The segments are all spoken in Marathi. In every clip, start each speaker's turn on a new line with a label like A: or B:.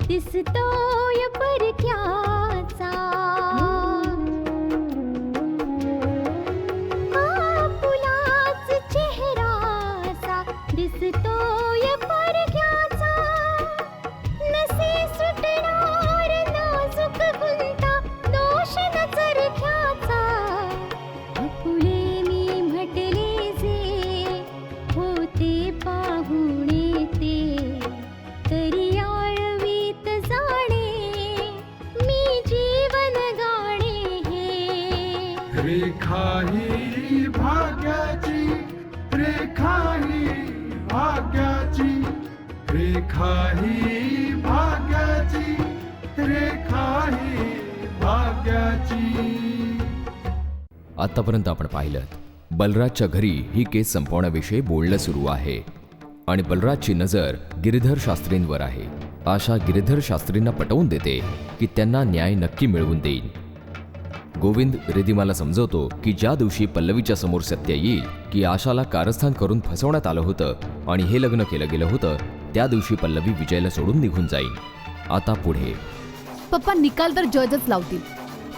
A: दिसतोय परक्याचा, फुलाच चेहराचा दिसतोय परक्याचा, नसे सुटणार नाजूक गुंता दोष न चरख्याचा, फुले मी म्हटले जे होते पाहुणे ते, तरी
B: रेखा ही भाग्याची, रेखा ही भाग्याची, रेखा ही भाग्याची, रेखा ही भाग्याची.
C: आतापर्यंत आपण पाहिलं बलराजच्या घरी ही केस संपवण्याविषयी बोलणं सुरू आहे आणि बलराजची नजर गिरीधर शास्त्रींवर आहे. आशा गिरीधर शास्त्रींना पटवून देते की त्यांना न्याय नक्की मिळवून देईल. गोविंद रिधिमाला समजवतो की ज्या दिवशी पल्लवीच्या समोर सत्य येईल की आशाला कारस्थान करून फसवण्यात आलं होतं आणि हे लग्न केलं गेलं होतं, त्या दिवशी पल्लवी विजयला सोडून निघून जाईल. आता पुढे
D: पप्पा निकाल तर जजच लावतील,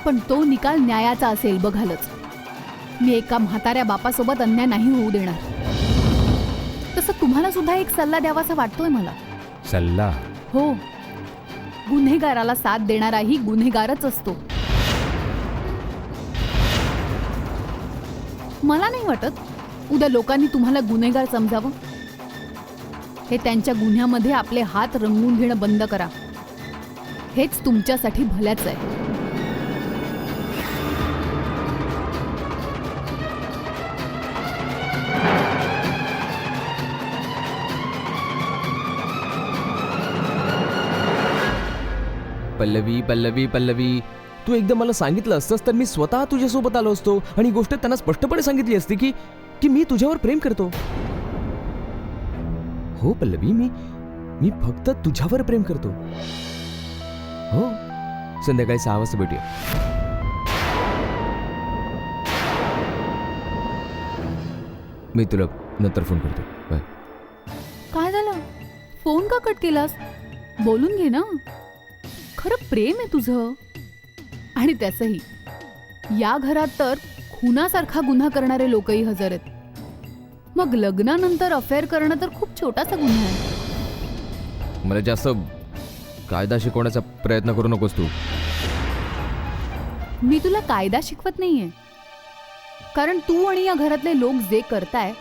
D: पण तो निकाल न्यायाचा असेल बघालच. मी एका म्हाताऱ्या बापासोबत अन्याय नाही होऊ देणार. तसं तुम्हाला सुद्धा एक सल्ला द्यावासा वाटतोय मला.
C: सल्ला?
D: हो, गुन्हेगाराला साथ देणाराही गुन्हेगारच असतो. मला नाही वाटत उद्या लोकांनी तुम्हाला गुन्हेगार समजावं. हे त्यांच्या गुन्ह्यामध्ये आपले हात रंगवून घेणं बंद करा. हेच तुमच्यासाठी भल्याच आहे.
C: पल्लवी पल्लवी पल्लवी, तू एकदा मला सांगितलं असतंस तर मी स्वतः तुझ्यासोबत आलो असतो आणि गोष्ट त्यांना स्पष्टपणे सांगितली असती की मी तुझ्यावर प्रेम करतो. हो पल्लवी, मी फक्त तुझ्यावर प्रेम करतो. हो, संध्याकाळी 6 वाजता भेटूया. मी तुला नंतर फोन करतो. बाय.
D: काय झालं? फोन का कट केलास? बोलून घे ना. खरं प्रेम आहे तुझं. आणि त्याचंही या घरात तर खुनासारखा गुन्हा करणारे लोकही हजर आहेत. मग लग्नानंतर अफेअर करणं तर खूप छोटासा गुन्हा आहे.
C: मला जास्त कायदा शिकवण्याचा प्रयत्न करू नकोस तू.
D: मी तुला कायदा शिकवत नाहीये, कारण तू आणि या घरातले लोक जे करताय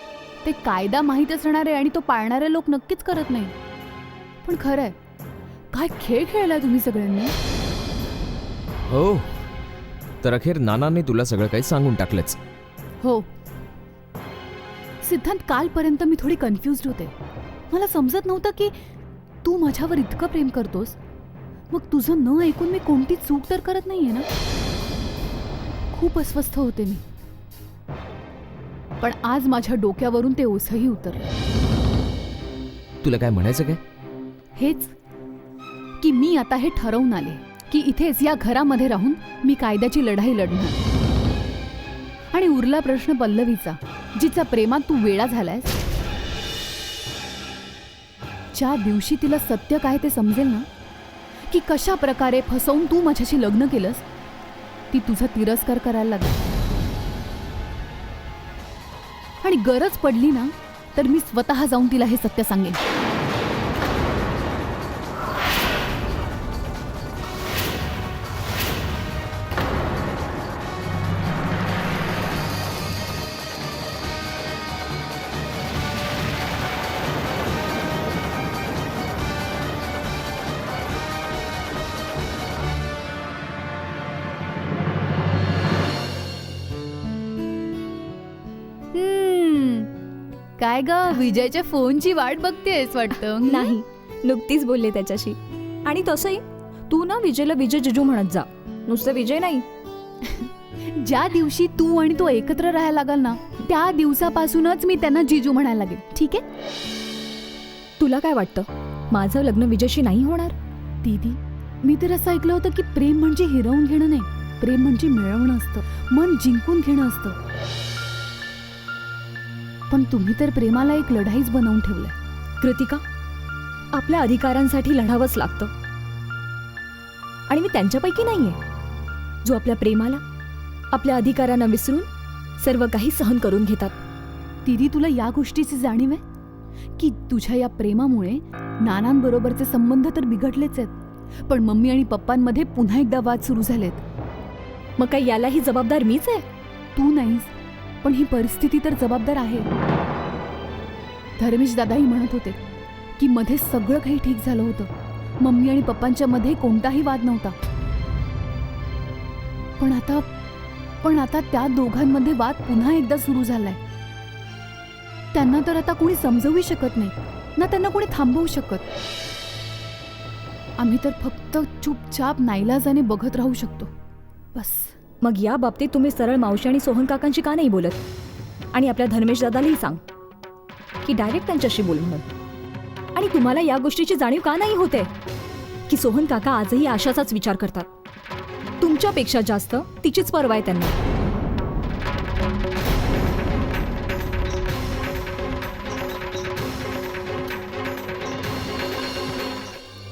D: ते कायदा माहीत असणारे आणि तो पाळणारे लोक नक्कीच करत नाही. पण खरंय, काय खेळ खेळलाय तुम्ही सगळ्यांनी.
C: हो, तर अखेर नानाने तुला सगळं काही सांगून टाकलंच.
D: हो सिद्धांत, कालपर्यंत मी थोडी कन्फ्युज्ड होते. मला समजत नव्हतं की तू माझ्यावर इतकं प्रेम करतोस, मग तुझं न ऐकून मी कोणती चूक तर करत नाहीये ना. खूप अस्वस्थ होते मी, पण आज माझ्या डोक्यावरून ते ओझंही उतरलं.
C: तुला काय म्हणायचं काय?
D: हेच की मी आता हे ठरवून आले की इथेच या घरामध्ये राहून मी कायद्याची लढाई लढणार. आणि उरला प्रश्न पल्लवीचा, जिचा प्रेमात तू वेडा झालायस. ज्या दिवशी तिला सत्य काय ते समजेल ना, की कशा प्रकारे फसवून तू माझ्याशी लग्न केलंस, ती तुझा तिरस्कार करायला लागेल. आणि गरज पडली ना तर मी स्वतः जाऊन तिला हे सत्य सांगेन. काय ग, विजयच्या फोनची वाट बघतेस वाटतं?
E: नाही, नुकतीच बोलले त्याच्याशी. आणि तसंही तू ना विजयला विजय जिजू म्हणत जा, नुसतं विजय नाही.
D: ज्या दिवशी तू आणि तो एकत्र राहायला लागाल ना, त्या दिवसापासूनच मी त्यांना जिजू म्हणायला लागेल. ठीक आहे?
E: तुला काय वाटतं, माझं लग्न विजयशी नाही होणार?
D: दीदी, मी तर असं ऐकलं होतं की प्रेम म्हणजे हिरवून घेणं नाही, प्रेम म्हणजे मिळवणं असतं, मन जिंकून घेणं असतं. पण तुम्ही तर प्रेमाला एक लढाईच बनवून ठेवलंय.
E: कृतिका, आपल्या अधिकारांसाठी लढावंच लागतं. आणि मी त्यांच्यापैकी नाहीये जो आपल्या प्रेमाला, आपल्या अधिकारांना विसरून सर्व काही सहन करून घेतात.
D: दीदी, तुला या गोष्टीची जाणीव आहे की तुझ्या या प्रेमामुळे नानांबरोबरचे संबंध तर बिघडलेच आहेत, पण मम्मी आणि पप्पांमध्ये पुन्हा एकदा वाद सुरू झालेत.
E: मग काय यालाही जबाबदार मीच आहे?
D: तू नाहीस, पण ही परिस्थिती तर जबाबदार आहे. धर्मेश दादाही म्हणत होते की मध्ये सगळं काही ठीक झालं होतं, मम्मी आणि पप्पांच्या मध्ये कोणताही वाद नव्हता. पण आता त्या दोघांमध्ये वाद पुन्हा एकदा सुरू झालाय. त्यांना तर आता कोणी समजवू शकत नाही ना, त्यांना कोणी थांबवू शकत. आम्ही तर फक्त चुपचाप नाईलाजाने बघत राहू शकतो, बस.
E: मग या बाबतीत तुम्ही सरळ मावशी आणि सोहन काकांशी का नाही बोलत? आणि आपल्या धर्मेश दादालाही सांग की डायरेक्ट त्यांच्याशी बोल म्हणून. आणि तुम्हाला या गोष्टीची जाणीव का नाही होते की सोहन काका आजही आशाचाच विचार करतात? तुमच्यापेक्षा जास्त तिचीच पर्वा आहे त्यांना.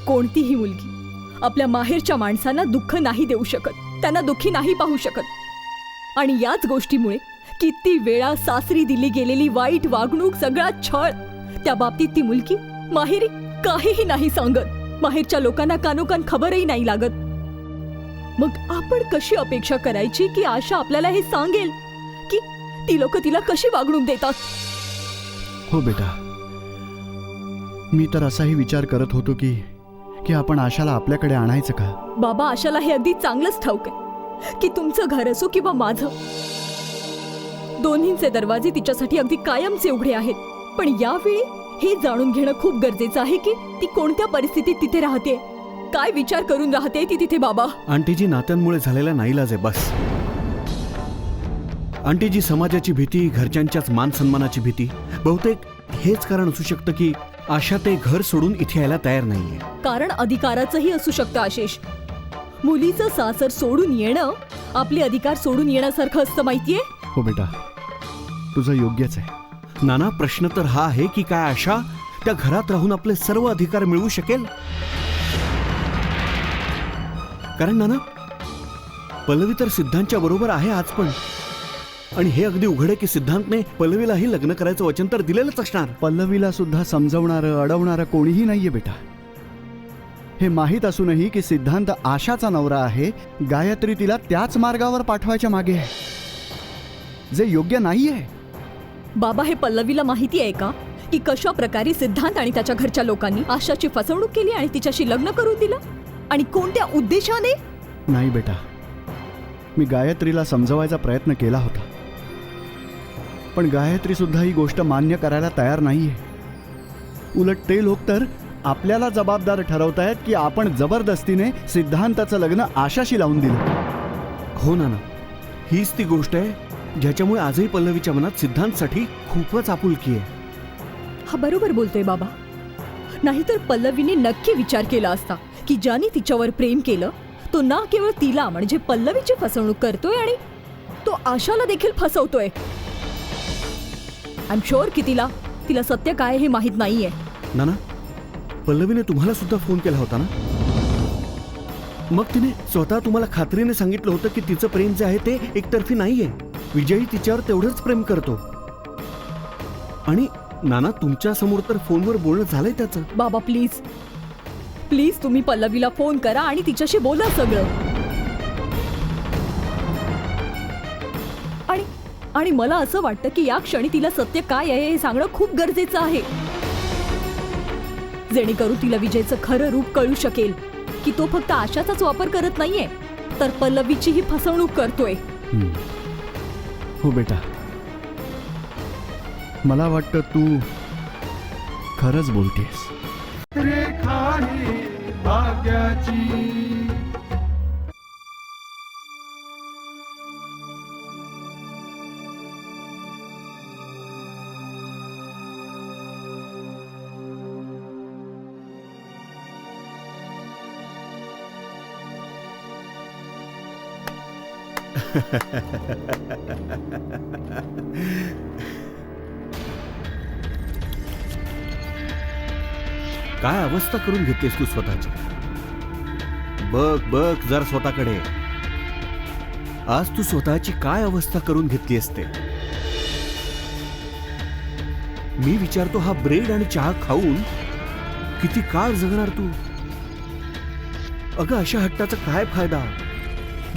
E: कोणतीही मुलगी आपल्या माहेरच्या माणसांना दुःख नाही देऊ शकत, त्यांना दुःखी नाही पाहू शकत. आणि याच गोष्टीमुळे किती वेळा सासरी दिली गेलेली वाईट वागणूक, सगळा छळ, त्या बाबतीत ती मुलगी माहेरी काहीही नाही सांगत. माहेरच्या लोकांना कानोकान खबरही नाही लागत. मग आपण कशी अपेक्षा करायची की आशा आपल्याला हे सांगेल की ती लोक तिला कशी वागणूक देतात?
F: हो बेटा, मी तर असाही विचार करत होतो की आपण आशाला आपल्याकडे आणायचं का?
E: बाबा, आशाला हे अगदी चांगलंच ठाऊक आहे की तुमचं घर असो किंवा माझं, दोन्हींचे दरवाजे तिच्यासाठी अगदी कायमचे उघडे आहेत. पण यावेळी हे जाणून घेणं खूप गरजेचं आहे की ती कोणत्या परिस्थितीत तिथे राहते, काय विचार करून राहते ती तिथे. बाबा,
F: आंटीजी नात्यांमुळे झालेला नाईलाज आहे, बस. आंटीजी समाजाची भीती, घरच्यांच्याच मान सन्मानाची भीती, बहुतेक हेच कारण असू शकतं की आशा ते घर सोडून इथे यायला तयार नाहीये.
E: कारण अधिकाराचंही असू शकतं आशिष. मुलीचं सासर सोडून येणं आपले अधिकार सोडून येण्यासारखं असतं, माहितीये?
F: हो बेटा, तुझं योग्यच आहे.
B: नाना, प्रश्न तर हा आहे की काय आशा त्या घरात राहून आपले सर्व अधिकार मिळवू शकेल? कारण नाना, पल्लवी तर सिद्धांतच्या बरोबर आहे आज पण. आणि हे अगदी उघड आहे की सिद्धांतने पल्लवीलाही लग्न करायचं वचन तर दिलेलंच असणार.
F: पल्लवीला सुद्धा समजवणारं, अडवणारं कोणीही नाहीये बेटा. हे माहीत असूनही की सिद्धांत आशाचा नवरा आहे, गायत्री तिला त्याच मार्गावर पाठवायच्या मागे आहे, जे योग्य नाहीये.
E: बाबा, हे पल्लवीला माहिती आहे का की कशा प्रकारे सिद्धांत आणि त्याच्या घरच्या लोकांनी आशाची फसवणूक केली आणि तिच्याशी लग्न करून दिलं, आणि कोणत्या उद्देशाने?
F: नाही बेटा, मी गायत्रीला समजवायचा प्रयत्न केला होता, पण गायत्री सुद्धा ही गोष्ट मान्य करायला तयार नाहीये. उलट ते लोक तर आपल्याला जबाबदार ठरवतायत की आपण जबरदस्तीने सिद्धांताचं लग्न आशाशी लावून दिलं.
B: हो नाना, हीच ती गोष्ट आहे ज्याच्यामुळे आजही पल्लवीच्या मनात सिद्धांतसाठी खूपच आपुलकी आहे.
E: हा बरोबर बोलतोय बाबा. नाहीतर पल्लवीने नक्की विचार केला असता की ज्याने तिच्यावर प्रेम केलं तो ना केवळ तिला म्हणजे पल्लवीची फसवणूक करतोय, आणि तो आशाला देखील फसवतोय. आय एम शुअर की तिला सत्य काय हे माहित नाहीये.
B: नाना, पल्लवीने तुम्हाला सुद्धा फोन केला होता ना? मग तिने स्वतः तुम्हाला खात्रीने सांगितलं होतं की तिचं प्रेम जे आहे ते एकतर्फी नाहीये, विजयी तिच्यावर तेवढंच प्रेम करतो. आणि नाना, तुमच्या समोर तर फोनवर बोलणं झालंय त्याचं.
E: बाबा, प्लीज प्लीज तुम्ही पल्लवीला फोन करा आणि तिच्याशी बोला सगळं. आणि मला असं वाटतं की या क्षणी तिला सत्य काय आहे हे सांगणं खूप गरजेचं आहे, जेणेकरून तिला विजयचं खरं रूप कळू शकेल की तो फक्त आशाचाच वापर करत नाहीये, तर पल्लवीचीही फसवणूक करतोय.
F: हो बेटा, मला वाटतं तू खरंच बोलतेस.
B: काय अवस्था करून घेतलीस तू स्वतःची. बघ बघ जर स्वतःकडे. आज तू स्वतःची काय अवस्था करून घेतली असते. मी विचारतो, हा ब्रेड आणि चहा खाऊन किती काळ जगणार तू. अगं अशा हट्टाचा काय फायदा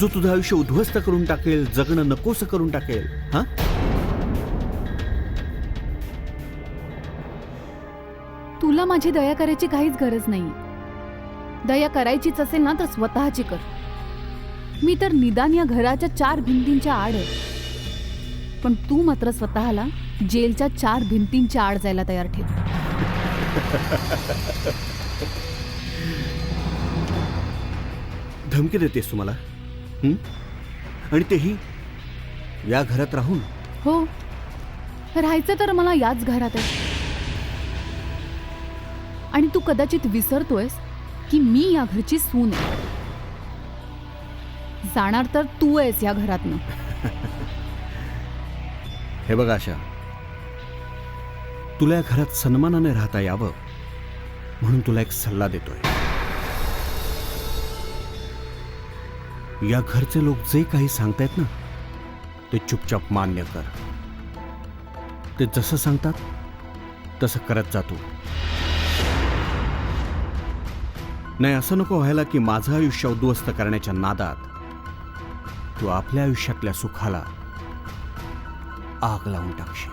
B: जो तुझं आयुष्य उद्ध्वस्त करून टाकेल, जगणं नकोसं करून टाकेल. हा
D: तुला माझी दया करायची काहीच गरज नाही. दया करायचीच असेल ना तर स्वतःची कर. मी तर निदान या घराच्या 4 भिंतींच्या आड आहे, पण तू मात्र स्वतःला जेलच्या 4 भिंतींच्या आड जायला तयार ठेव.
B: धमकी देतेस तुम्हाला, आणि तेही या घरात राहून.
D: हो, राहायचं तर मला याच घरात आहे. आणि तू कदाचित विसरतोयस की मी या घरची सून आहे. जाणार तर तू आहेस या घरातनं.
B: हे बघ आशा, तुला या घरात सन्मानाने राहता यावं म्हणून तुला एक सल्ला देतोय. या घरचे लोक जे काही सांगतायत ना ते चुपचाप मान्य कर. ते जसं सांगतात तसं करत जातो. नाही असं नको व्हायला की माझं आयुष्य उद्ध्वस्त करण्याच्या नादात तू आपल्या आयुष्यातल्या सुखाला आग लावून टाकशील.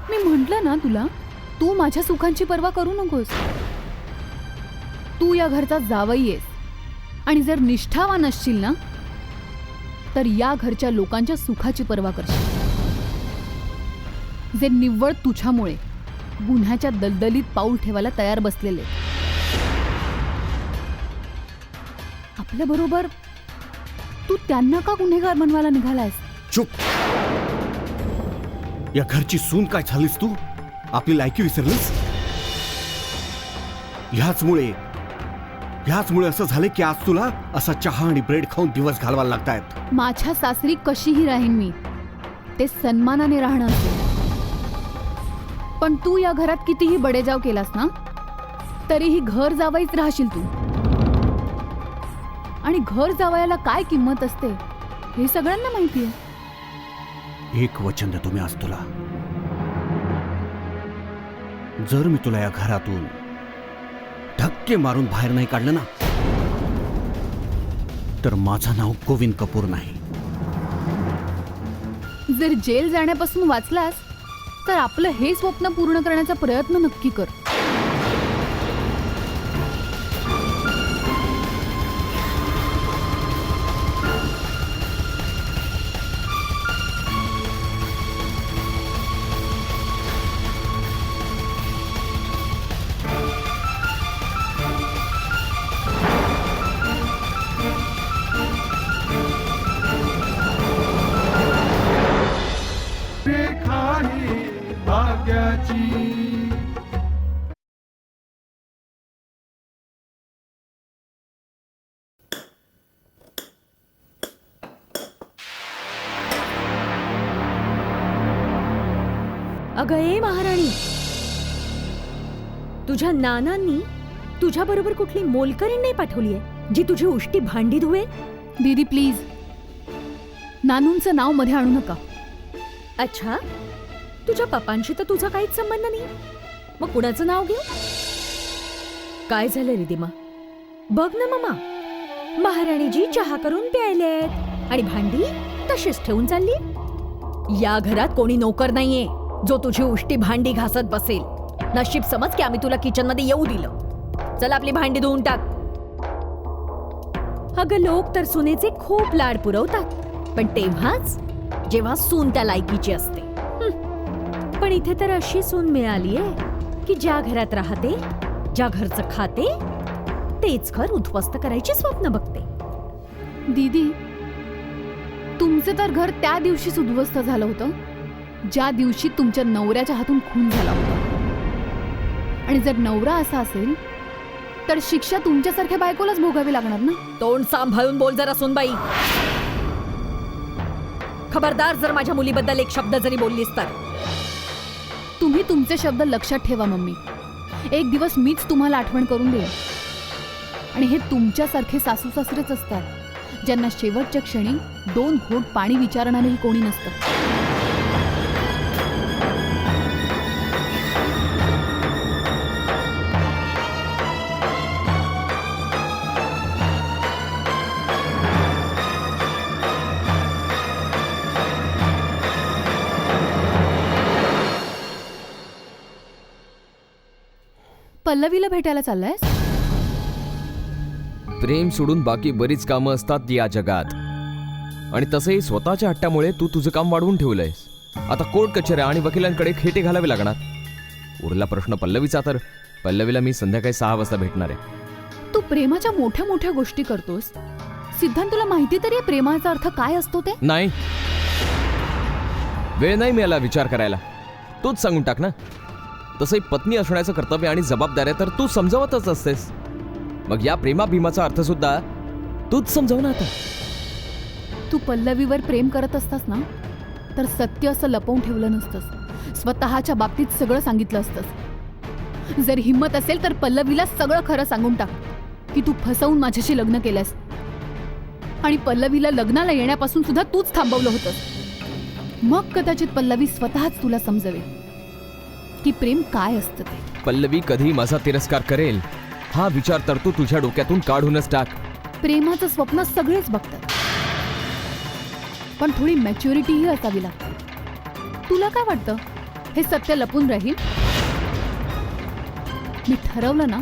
D: मी म्हंटल ना तुला, तू माझ्या सुखांची पर्वा करू नकोस. तू या घरचा जावई आहेस आणि जर निष्ठावान असशील ना तर या घरच्या लोकांच्या सुखाची पर्वा करशील, जे निव्वळ तुझ्यामुळे गुन्ह्याच्या दलदलीत पाऊल ठेवायला तयार बसलेले. आपल्या बरोबर तू त्यांना का गुन्हेगार बनवायला निघालायस?
B: चुप. या घरची सून काय झालीस तू? आपली लायकी विसरलीस? ह्याचमुळे असं झाले की आज तुला असा चहा आणि ब्रेड खाऊन दिवस घालवायला लागतायत.
D: माझ्या सासरी कशीही राहीन मी, ते सन्मानाने राहणं असेल. पण तू या घरात कितीही बडेजाव केलास ना तरीही घर जावईच राहशील तू. आणि घर जावयाला काय किंमत असते हे सगळ्यांना माहितीये.
B: एक वचन देतो मी आज तुला, जर मी तुला या घरातून धक्के मारून बाहेर नाही काढलं ना तर माझं नाव गोविंद कपूर नाही.
D: जर जेल जाण्यापासून वाचलास तर आपलं हे स्वप्न पूर्ण करण्याचा प्रयत्न नक्की कर.
E: अगं ए महाराणी, तुझ्या नानांनी तुझ्या बरोबर कुठली मोलकरीण नाही पाठवलीये जी तुझी उष्टी भांडी धुवेल?
D: दीदी प्लीज, नानूंचं नाव मध्ये आणू नका.
E: अच्छा, तुझ्या पप्पांशी तर तुझा काहीच संबंध नाही, मग कुणाचं नाव घेऊ? काय झालं रिदिमा? बघ ना ममा, महाराणीजी चहा करून प्यायलेत आणि भांडी तशीच ठेवून चालली. या घरात कोणी नोकर नाहीये जो तुझी उष्टी भांडी घासत बसेल. नशीब समज की आम्ही तुला किचन मध्ये येऊ दिलं. चल आपली भांडी धुवून टाक. अगं लोक तर सुनेचे खूप लाड पुरवतात, पण तेव्हाच जेव्हा सून त्या लायकीची असते. पण इथे तर अशी सून मिळालीये की ज्या घरात राहते, ज्या घरचं खाते, तेच घर उद्ध्वस्त करायची स्वप्न बघते.
D: दीदी, तुमचं तर घर त्या दिवशीच उद्ध्वस्त झालं होतं ज्या दिवशी तुमच्या नवऱ्याच्या हातून खून झाला होता. आणि जर नवरा असा असेल तर शिक्षा तुमच्यासारख्या बायकोलाच भोगावी लागणार ना.
E: तोंड सांभाळून बोल जरा सूनबाई. खबरदार जर माझ्या मुलीबद्दल एक शब्द जरी बोललीस तर.
D: तुम्ही तुमचे शब्द लक्षात ठेवा मम्मी. एक दिवस मीच तुम्हाला आठवण करून देईन. आणि हे तुमच्यासारखे सासू सासरेच असतात ज्यांना शेवटच्या क्षणी 2 घोट पाणी विचारणारही कोणी नसतं. पल्लवीला भेटायला चाललायस?
C: प्रेम सोडून बाकी बरीच कामं असतात या जगात. आणि तसंही स्वतःच्या हट्टामुळे तू तुझं काम वाढवून ठेवलंयस. आता कोर्ट कचेऱ्या आणि वकिलांकडे खेटे घालावे लागणार. उरला प्रश्न पल्लवीचा, तर पल्लवीला मी संध्याकाळी 6 वाजता भेटणार आहे.
D: तू प्रेमाच्या मोठ्या मोठ्या गोष्टी करतोस. सिद्धांत, तुला माहिती तरी आहे प्रेमाचा अर्थ काय असतो ते?
C: नाही, वेळ नाही मिळाला विचार करायला. तूच सांगून टाक ना. तसंही पत्नी असण्याचं कर्तव्य आणि जबाबदाऱ्या तर तू समजावतच असतेस. मग या प्रेमा भीमाचा अर्थ सुद्धा तूच समजाव ना. आता
D: तू पल्लवीवर प्रेम करत असतास ना, तर सत्य असं लपवून ठेवलं नसतंस. स्वतःच्या बाबतीत सगळं सांगितलं असतंस. जर हिम्मत असेल तर पल्लवीला सगळं खरं सांगून टाक की तू फसवून माझ्याशी लग्न केलंस. आणि पल्लवीला लग्नाला येण्यापासून सुद्धा तूच थांबवलं होतंस. मग कदाचित पल्लवी स्वतःच तुला समजवेल की प्रेम काय असतं ते.
C: पल्लवी कधी माझा तिरस्कार करेल हा विचार तर तू तुझ्या डोक्यातून काढूनच टाक.
D: प्रेमाचं स्वप्न सगळेच बघतात, पण थोडी मॅच्युरिटीही असावी लागते. तुला काय वाटतं, हे सत्य लपून राहील? मी ठरवलं ना,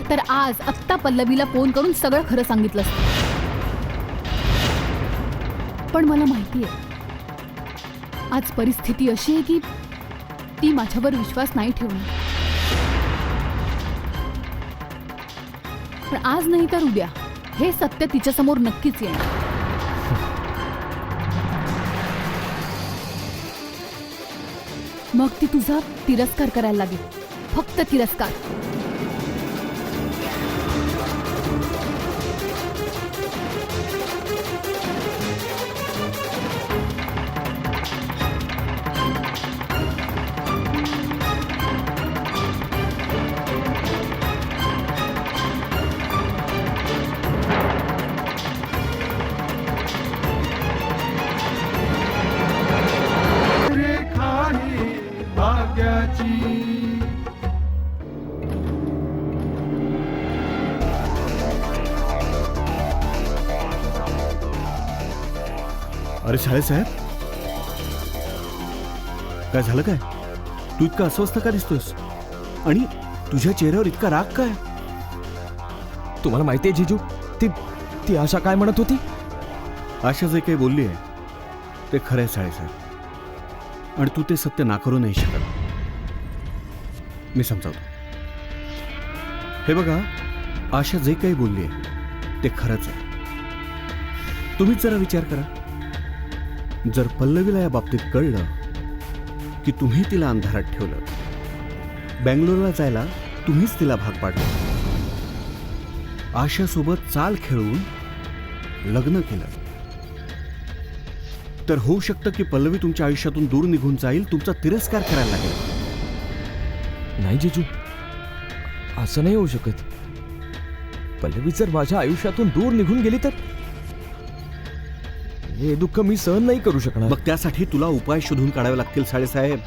D: तर आज आत्ता पल्लवीला फोन करून सगळं खरं सांगितलं असतं. पण मला माहिती आहे आज परिस्थिती अशी आहे की ती माझ्यावर विश्वास नाही ठेवणार. पण आज नाही तर उद्या हे सत्य तिच्यासमोर नक्कीच येणार. मग ती तुझा तिरस्कार करायला लागेल, फक्त तिरस्कार.
B: अरे साहेब, काय झालं? काय तू इतका अस्वस्थ का दिसतोस? आणि तुझ्या चेहऱ्यावर इतका राग काय?
C: तुम्हाला माहितीये जीजू, ती आशा काय म्हणत होती?
B: आशा जे काही बोलली आहे ते खरं आहे साहेब, आणि तू ते सत्य नाकारू नाही शकत. मी समजावतो. हे बघा, आशा जे काही बोलली आहे ते खरंच आहे. तुम्हीच जरा विचार करा, जर पल्लवीला या बाबतीत कळलं की तुम्ही तिला अंधारात ठेवलं, बँगलोरला जायला तुम्हीच तिला भाग पाडलं, आशासोबत चाल खेळून लग्न केलं, तर होऊ शकतं की पल्लवी तुमच्या आयुष्यातून दूर निघून जाईल, तुमचा तिरस्कार करायला लागेल.
C: नाही जीजू, असं नाही होऊ शकत. पल्लवी जर माझ्या आयुष्यातून दूर निघून गेली तर हे दुःख मी सहन नाही करू शकणार.
B: मग त्यासाठी तुला उपाय शोधून काढावे लागतील साहेब.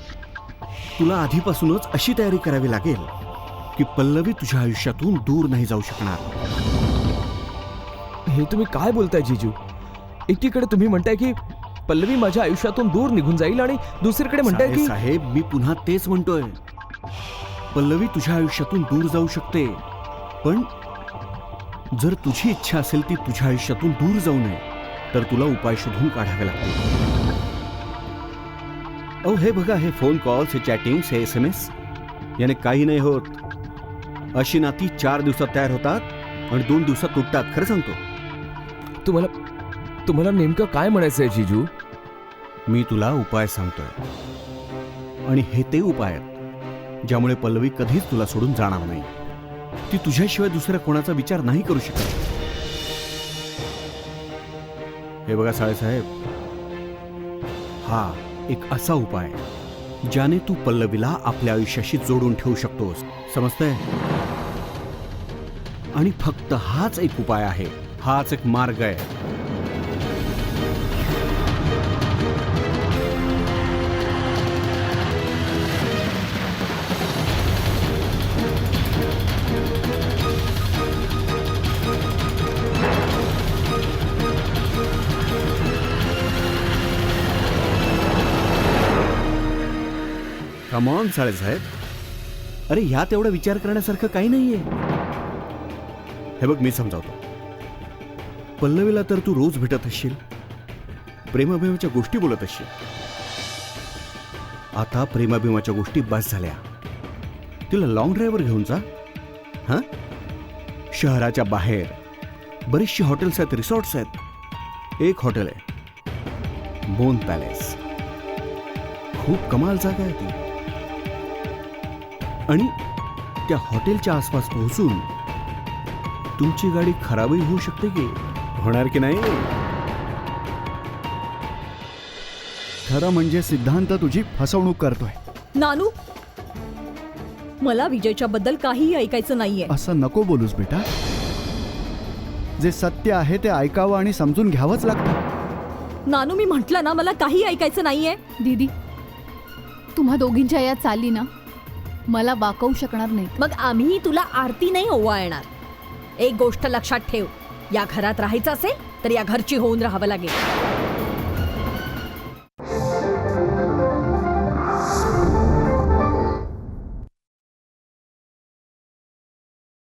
B: तुला आधीपासूनच अशी तयारी करावी लागेल की पल्लवी तुझ्या आयुष्यातून दूर नाही जाऊ शकणार.
C: हे तुम्ही काय बोलताय जीजू? एकीकडे तुम्ही म्हणताय की पल्लवी माझ्या आयुष्यातून दूर निघून जाईल, आणि दुसरीकडे म्हणताय की
B: साहेब, मी पुन्हा तेच म्हणतोय. पल्लवी तुझ्या आयुष्यातून दूर जाऊ शकते, पण जर तुझी इच्छा असेल ती तुझ्या आयुष्यातून दूर जाऊ नये, तर तुला उपाय शोधून काढावे लागतील. अहो हे बघा, हे फोन कॉल्स, हे चॅटिंग्स, हे SMS याने काही नाही होत. अशी नाती 4 दिवसात तयार होतात आणि 2 दिवसात तुटतात. खरं सांगतो.
C: तुम्हाला नेमकं काय म्हणायचंय जीजू?
B: मी तुला उपाय सांगतोय आणि हे ते उपाय आहेत ज्यामुळे पल्लवी कधीच तुला सोडून जाणार नाही. ती तुझ्याशिवाय दुसऱ्या कोणाचा विचार नाही करू शकत. हे बघा साळेसाहेब, हा एक असा उपाय ज्याने तू पल्लवीला आपल्या आयुष्याशी जोडून ठेवू शकतोस. समजतंय? आणि फक्त हाच एक उपाय आहे, हाच एक मार्ग आहे. कमॉन साळेसाहेब, अरे ह्यात एवढा विचार करण्यासारखं काही नाहीये. हे बघ, मी समजावतो. पल्लवीला तर तू रोज भेटत असशील, प्रेमाभिमाच्या गोष्टी बोलत असशील. आता प्रेमाभिमाच्या गोष्टी बस झाल्या. तिला लॉंग ड्राईव्हवर घेऊन जा. हां, शहराच्या बाहेर बरीचशी हॉटेल्स आहेत, रिसॉर्ट्स आहेत. एक हॉटेल आहे मोन पॅलेस, खूप कमाल जागा आहे ती. आणि त्या हॉटेलच्या आसपास पोहोचून तुमची गाडी खराबही होऊ शकते की. होणार की नाही?
F: खरं म्हणजे सिद्धांत तुझी फसवणूक करतोय.
E: नानू, मला विजयच्या बद्दल काहीही ऐकायचं नाहीये.
F: असं नको बोलूस बेटा. जे सत्य आहे ते ऐकावं आणि समजून घ्यावंच लागतं.
E: नानू, मी म्हंटल ना, मला काही ऐकायचं नाहीये.
D: दीदी, तुम्हा दोघींच्या या चाली ना मला वाकवू शकणार नाही.
E: मग आम्ही तुला आरती नाही ओवाळणार. एक गोष्ट लक्षात ठेव, या घरात राहायचं असेल तर या घरची होऊन राहावं लागेल.